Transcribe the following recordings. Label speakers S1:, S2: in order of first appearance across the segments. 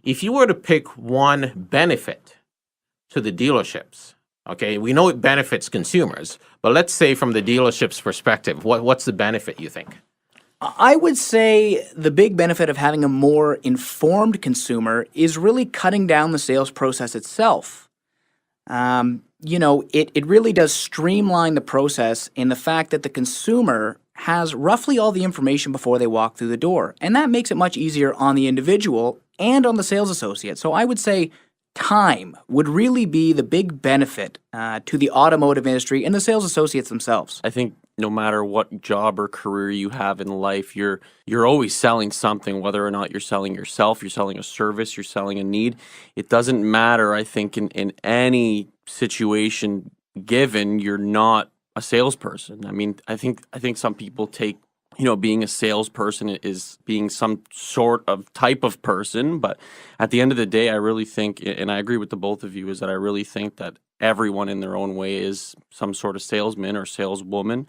S1: if you were to pick one benefit to the dealerships, okay, we know it benefits consumers, but let's say from the dealership's perspective, what's the benefit you think?
S2: I would say the big benefit of having a more informed consumer is really cutting down the sales process itself. It really does streamline the process in the fact that the consumer has roughly all the information before they walk through the door. And that makes it much easier on the individual and on the sales associate. So I would say time would really be the big benefit to the automotive industry and the sales associates themselves.
S3: I think no matter what job or career you have in life, you're always selling something, whether or not you're selling yourself, you're selling a service, you're selling a need. It doesn't matter, I think, in any situation given, you're not a salesperson. I mean, I think some people take, being a salesperson is being some sort of type of person, but at the end of the day, I really think, and I agree with the both of you, is that I really think that everyone in their own way is some sort of salesman or saleswoman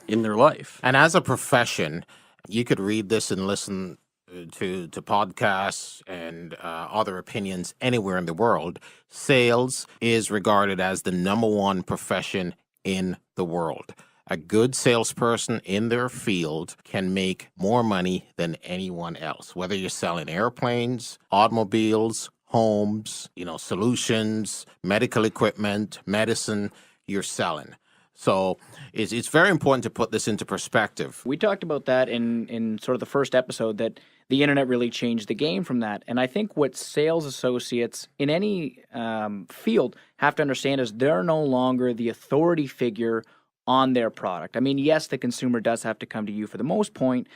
S3: in their life.
S1: And as a profession, you could read this and listen to podcasts and other opinions anywhere in the world. Sales is regarded as the number one profession in the world. A good salesperson in their field can make more money than anyone else, whether you're selling airplanes, automobiles, homes, solutions, medical equipment, medicine, you're selling. So it's very important to put this into perspective.
S2: We talked about that in sort of the first episode, that the internet really changed the game from that. And I think what sales associates in any field have to understand is they're no longer the authority figure on their product. I mean, yes, the consumer does have to come to you for the most point,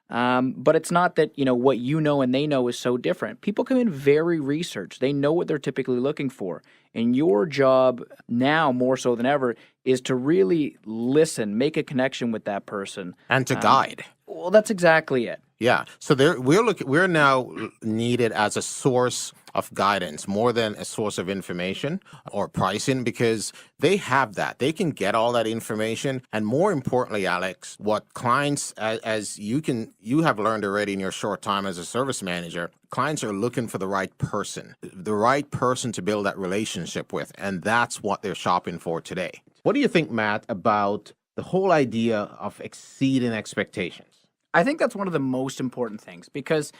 S2: but it's not that, what you know and they know is so different. People come in very researched. They know what they're typically looking for. And your job now, more so than ever, is to really listen, make a connection with that person.
S1: And to guide.
S2: Well, that's exactly it.
S1: Yeah. So we're now needed as a source of guidance more than a source of information or pricing, because they have that. They can get all that information. And more importantly, Alex, what clients, as you have learned already in your short time as a service manager, clients are looking for the right person to build that relationship with. And that's what they're shopping for today. What do you think, Matt, about the whole idea of exceeding expectations?
S2: I think that's one of the most important things, because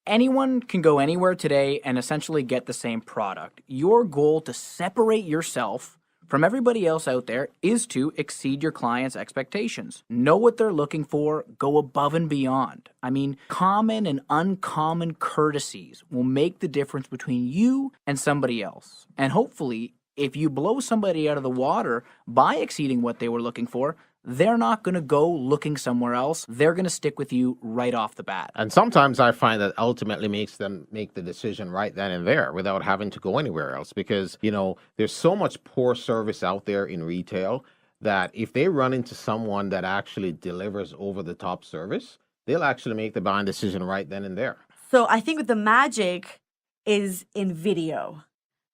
S2: anyone can go anywhere today and essentially get the same product. Your goal to separate yourself from everybody else out there is to exceed your client's expectations. Know what they're looking for, go above and beyond. I mean, common and uncommon courtesies will make the difference between you and somebody else. And hopefully, if you blow somebody out of the water by exceeding what they were looking for, they're not going to go looking somewhere else. They're going to stick with you right off the bat.
S1: And sometimes I find that ultimately makes them make the decision right then and there without having to go anywhere else, because, there's so much poor service out there in retail that if they run into someone that actually delivers over-the-top service, they'll actually make the buying decision right then and there.
S4: So I think the magic is in video.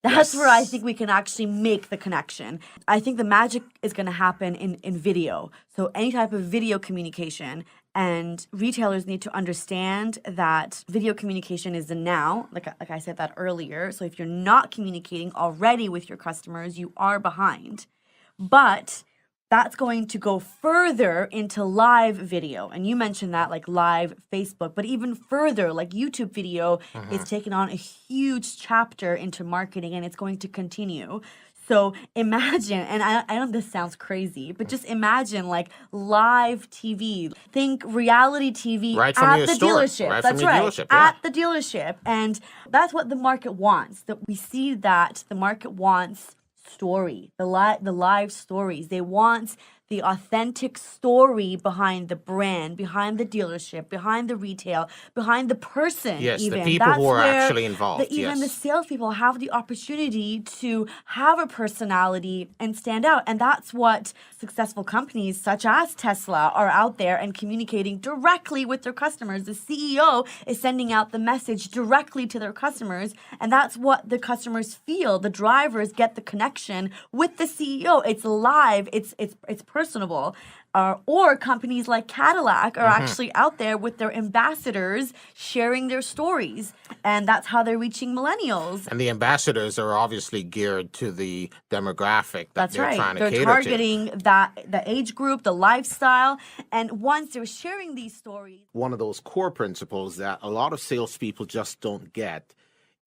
S4: That's where I think we can actually make the connection. I think the magic is going to happen in video. So any type of video communication, and retailers need to understand that video communication is the now, like I said that earlier. So if you're not communicating already with your customers, you are behind. But that's going to go further into live video. And you mentioned that, like live Facebook, but even further, like YouTube video is taking on a huge chapter into marketing, and it's going to continue. So imagine, and I know this sounds crazy, but just imagine like live TV. Think reality TV
S1: right from
S4: at
S1: your
S4: the
S1: store.
S4: dealership.
S1: Right
S4: That's
S1: from your
S4: right,
S1: dealership, yeah.
S4: at the dealership. And that's what the market wants. That we see that the market wants story, the live stories. They want the authentic story behind the brand, behind the dealership, behind the retail, behind the person.
S1: Yes,
S4: even.
S1: the people
S4: That's
S1: who are
S4: where
S1: actually involved.
S4: Even the salespeople have the opportunity to have a personality and stand out. And that's what successful companies such as Tesla are out there and communicating directly with their customers. The CEO is sending out the message directly to their customers, and that's what the customers feel. The drivers get the connection with the CEO. It's live. It's personable. Or companies like Cadillac are actually out there with their ambassadors sharing their stories. And that's how they're reaching millennials.
S1: And the ambassadors are obviously geared to the demographic that
S4: That's
S1: they're
S4: right.
S1: trying to
S4: They're
S1: cater
S4: targeting the age group, the lifestyle. And once they're sharing these stories,
S1: one of those core principles that a lot of salespeople just don't get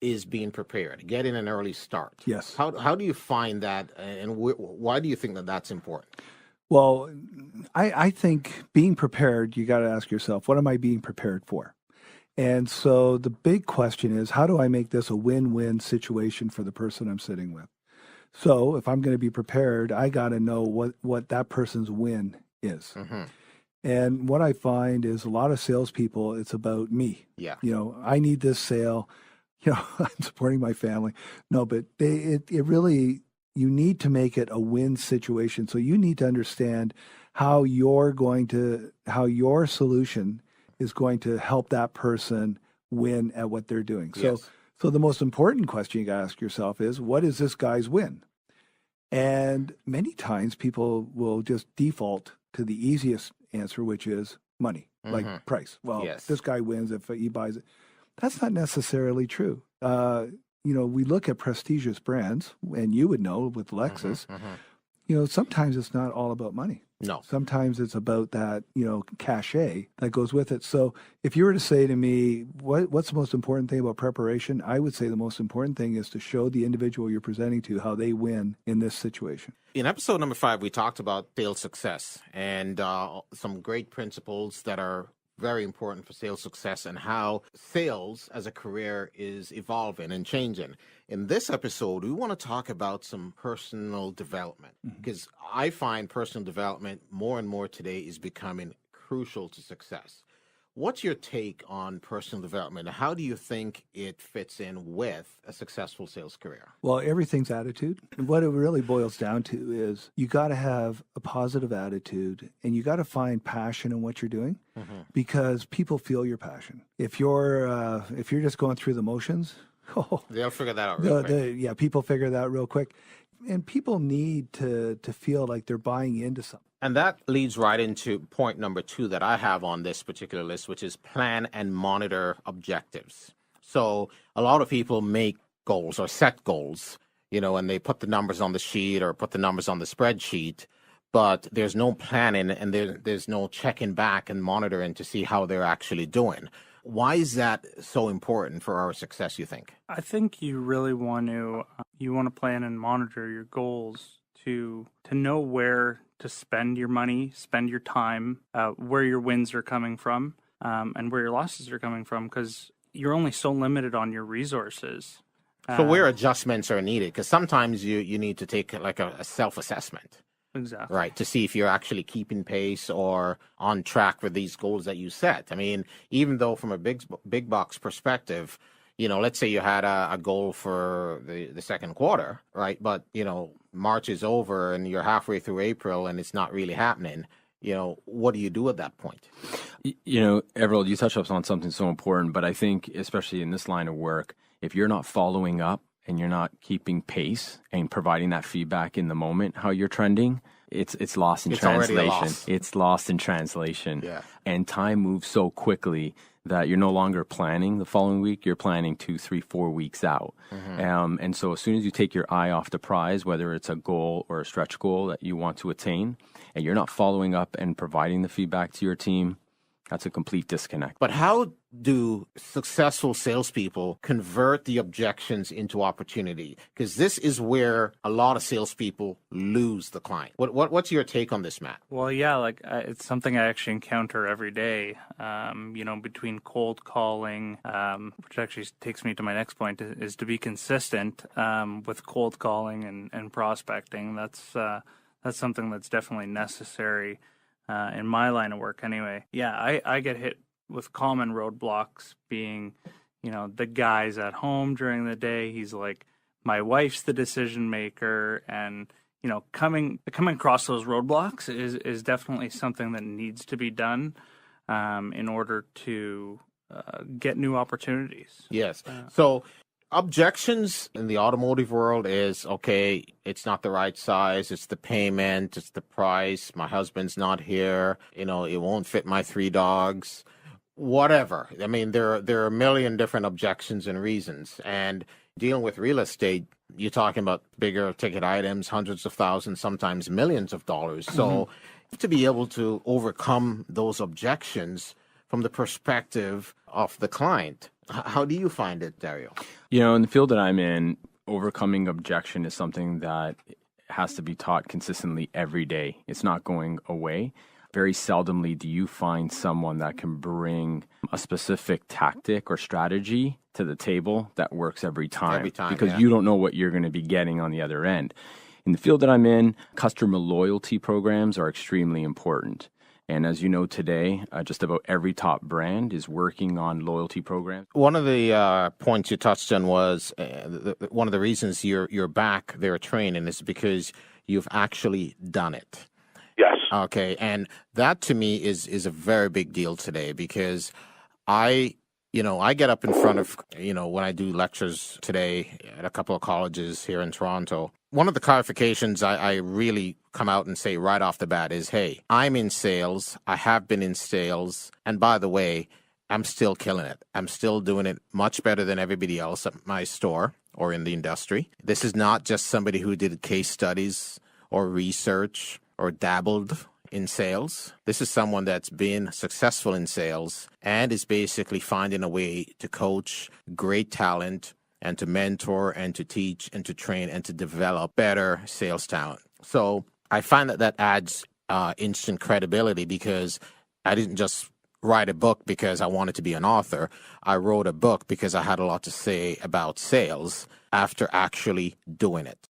S1: is being prepared, getting an early start.
S5: Yes.
S1: How do you find that, and why do you think that that's important?
S5: Well, I think being prepared, you got to ask yourself, what am I being prepared for? And so the big question is, how do I make this a win-win situation for the person I'm sitting with? So if I'm going to be prepared, I got to know what that person's win is. And what I find is a lot of salespeople, it's about me.
S1: Yeah.
S5: You know, I need this sale. You know, I'm supporting my family. No, but it really, you need to make it a win situation. So you need to understand how your solution is going to help that person win at what they're doing.
S1: Yes.
S5: So the most important question you got to ask yourself is, what is this guy's win? And many times people will just default to the easiest answer, which is money, like price. Well,
S1: Yes.
S5: this guy wins if he buys it. That's not necessarily true. You know, we look at prestigious brands, and you would know with Lexus, you know, sometimes it's not all about money.
S1: No.
S5: Sometimes it's about that, you know, cachet that goes with it. So if you were to say to me, what's the most important thing about preparation? I would say the most important thing is to show the individual you're presenting to how they win in this situation.
S1: In episode number 5, we talked about sales success and some great principles that are very important for sales success and how sales as a career is evolving and changing. In this episode, we want to talk about some personal development because I find personal development more and more today is becoming crucial to success. What's your take on personal development? How do you think it fits in with a successful sales career?
S5: Well, everything's attitude. And what it really boils down to is you got to have a positive attitude and you got to find passion in what you're doing because people feel your passion. If you're just going through the motions,
S1: they'll figure that out real quick.
S5: Yeah, people figure that real quick. And people need to feel like they're buying into something.
S1: And that leads right into point number 2 that I have on this particular list, which is plan and monitor objectives. So a lot of people make goals or set goals, you know, and they put the numbers on the sheet or put the numbers on the spreadsheet, but there's no planning and there's no checking back and monitoring to see how they're actually doing. Why is that so important for our success, you think?
S6: I think you really want to plan and monitor your goals to know where to spend your money, spend your time, where your wins are coming from, and where your losses are coming from, because you're only so limited on your resources.
S1: So where adjustments are needed, because sometimes you need to take like a self-assessment.
S6: Exactly.
S1: Right, to see if you're actually keeping pace or on track with these goals that you set. I mean, even though from a big box perspective, you know, let's say you had a goal for the second quarter, right? But, you know, March is over and you're halfway through April and it's not really happening. You know, what do you do at that point?
S7: You know, Everald, you touched on something so important, but I think especially in this line of work, if you're not following up and you're not keeping pace and providing that feedback in the moment, how you're trending, it's lost in translation. It's lost in translation.
S1: Yeah.
S7: And time moves so quickly that you're no longer planning the following week. You're planning 2, 3, 4 weeks out. And so as soon as you take your eye off the prize, whether it's a goal or a stretch goal that you want to attain, and you're not following up and providing the feedback to your team, that's a complete disconnect.
S1: But how do successful salespeople convert the objections into opportunity? Because this is where a lot of salespeople lose the client. What's your take on this, Matt?
S6: Well, yeah, it's something I actually encounter every day, you know, between cold calling, which actually takes me to my next point, is to be consistent with cold calling and prospecting. That's something that's definitely necessary in my line of work anyway. Yeah, I get hit with common roadblocks being, you know, the guy's at home during the day. He's like, my wife's the decision maker. And, you know, coming across those roadblocks is definitely something that needs to be done in order to get new opportunities.
S1: Yes. So objections in the automotive world is, okay, it's not the right size, it's the payment, it's the price, my husband's not here, it won't fit my 3 dogs, whatever. I mean, there are a million different objections and reasons. And dealing with real estate, you're talking about bigger ticket items, hundreds of thousands, sometimes millions of dollars. So to be able to overcome those objections from the perspective of the client, how do you find it, Dario?
S7: In the field that I'm in, overcoming objection is something that has to be taught consistently every day. It's not going away. Very seldomly do you find someone that can bring a specific tactic or strategy to the table that works every time.
S1: Every time,
S7: because
S1: yeah.
S7: you don't know what you're going to be getting on the other end. In the field that I'm in, customer loyalty programs are extremely important. And as you know today, just about every top brand is working on loyalty programs.
S1: One of the points you touched on was one of the reasons you're back there training is because you've actually done it.
S8: Yes.
S1: Okay, and that to me is a very big deal today because I get up in front of, when I do lectures today at a couple of colleges here in Toronto, one of the clarifications I really come out and say right off the bat is, hey, I'm in sales, I have been in sales, and by the way, I'm still killing it. I'm still doing it much better than everybody else at my store or in the industry. This is not just somebody who did case studies or research or dabbled in sales. This is someone that's been successful in sales and is basically finding a way to coach great talent and to mentor and to teach and to train and to develop better sales talent. So I find that adds instant credibility because I didn't just write a book because I wanted to be an author. I wrote a book because I had a lot to say about sales after actually doing it.